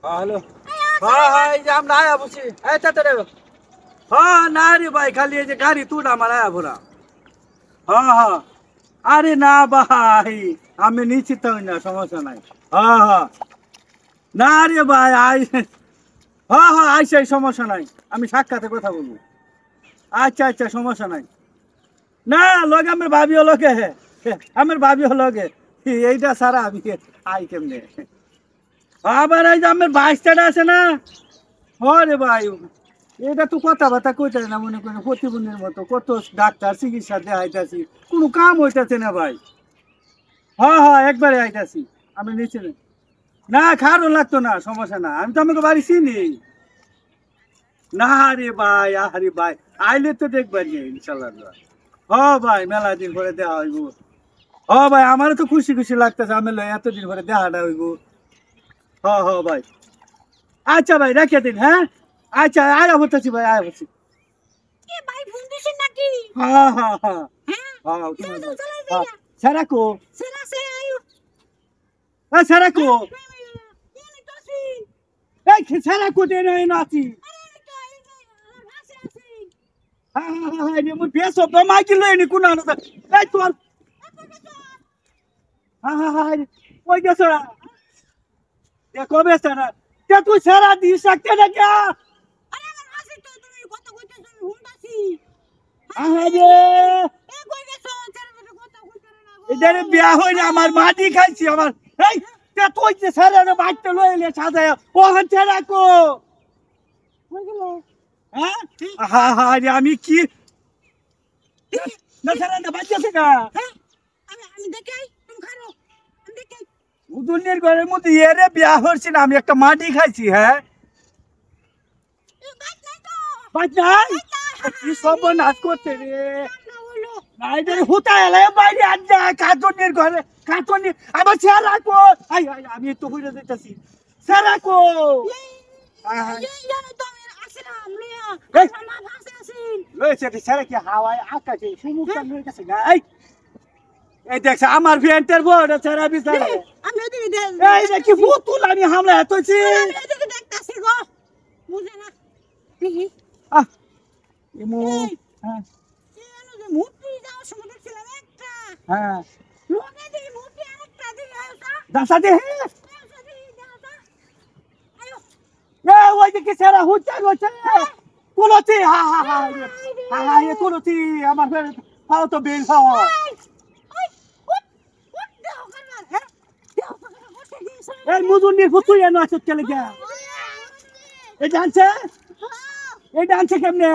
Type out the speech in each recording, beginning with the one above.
Hello. হ্যাঁ হ্যাঁ, এই যে আমরা আয়া বসি। এই তাড়াতাড়ি আয়। হ্যাঁ না রে ভাই, খালি এই যে গাড়ি তুই আমার আয়া ভরা। হ্যাঁ হ্যাঁ। আরে না ভাই, আমি নিশ্চিত হই না, সমস্যা নাই। হ্যাঁ হ্যাঁ। না রে ভাই হ্যাঁ হ্যাঁ আইসে, সমস্যা নাই। আমি সাক্ষাতে কথা বলবো। আচ্ছা আচ্ছা, সমস্যা নাই। না লগে আমার ভাবিও লগে, আমার ভাবিও লগে। এইটা সারা আমি আই কেমনে। আবার এই যে আমার বাইশটাটা আছে না। ওরে ভাই, এটা তো কথাবার্তা কইতে না, মনে করেন প্রতিবন্ধীর মতো কত ডাক্তার চিকিৎসা দেখাইতেছি, কোনো কাম হইতেছে না ভাই। হ্যাঁ হ্যাঁ, একবারে আইতাছি। আমি নিচে না খারও লাগতো না, সমস্যা না, আমি তো আমাকে বাড়ি চিনি। না রে ভাই, আরে ভাই, আইলে তো দেখবেন ইনশাল্লাহ। হ ভাই, মেলা দিন পরে দেখা হইব। হ ভাই, আমারও তো খুশি খুশি লাগতেছে, আমি এতদিন পরে দেখাটা হইব। হ হ ভাই। আচ্ছা ভাই, রেখে দিন, হ্যাঁ। আচ্ছা, আয়া বলতেছি ভাই, আয়া বলছি। এ ভাই ফোন দিছেন নাকি? হ্যাঁ হ্যাঁ হ্যাঁ হ্যাঁ হ্যাঁ, চলো উঠুন চলো ভাই। চলো হ্যাঁ, যাইয়া সারাকো, সেরা সে আয়ু সারাকো, এনে তো আছি এই সারাকো দেন নাচি। আরে তো এই যে আমার ভাষা আছে হ্যাঁ হ্যাঁ হ্যাঁ, নি মুই বেসো তো মাইকি লই নি কোন না। এই তোর, হ্যাঁ হ্যাঁ হ্যাঁ, ওই গেছ না। দেখো বেসা না, তে তুই সারা দিস রাখতে না কে। আরে আমার ভাষা তো তুমি কত কইতেছ আমি হুন্ডাছি আহা রে, এ কই গেছো ছেড়ে দিতে কথা কইতে না গো এদারে বিয়া হই না, আমার মাটি খাইছি আমার। এই তে তুই যে সারা না বাইতে লইলে সাজায় ও হান সারাকো। কই গেল হ্যাঁ হ্যাঁ হ্যাঁ, আমি কি না সারা না বাইতেছে না। হ্যাঁ আমি দেখাই তুমি খারো আমি দেখাই উদুনের ঘরের মধ্যে এরে বিয়া হচ্ছে না, আমি একটা মাটি খাইছি। হ্যাঁ এ বাত নাই তো বাদ নাই, কি সব নাচ করছে রে। না হলো নাই রে, হুতা এলে বাইরে আজ যা কাটনের ঘরে, কাটনি আবার সারাকো। আই আই, আমি তো হইরে দিতেছি। সারাকো, এই জানো তো আমি আসলাম লইয়া এই আমার ভাষা আছে লইছে রে সারা কি হাওয়ায় আকাশে সমুদ্র লই গেছে গা। এই দেখছ আমার ভেন্টের বড় সারা বিছানা। আমি ওদিকে দেখ এই যে কি ফুতুল, আমি হামলা এতছি। আমি ওদিকে দেখতাছি গো বুঝে না দেখি আহ ইমু, এই হ্যাঁ এনো যে মূর্তি যাওয়ার সময় দেখছিলাম একটা হ্যাঁ, লোকে দিয়ে মূর্তি আরেকটা দিয়ে আসা দাসা দে। আয়ো এ ওই যে কি সারা হুচ্চা গছে তুলছি। হা হা হা, হা হা, এ তুলছি আমার ফের খাও তো বিল খাও। ওই ওই উঠ উঠ দাও কারবার হ্যাঁ দাও কারবার বসে দিয়েছে এই মুজুন্ডির ফুতুই এনো আছে চলে গিয়া। এই ডান্সে, এই ডান্সে কেমনে।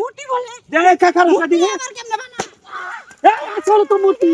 মূর্তি বলে দেখ কাকার সাথে, আবার কেমনে বানা এই আসলে তো মূর্তি।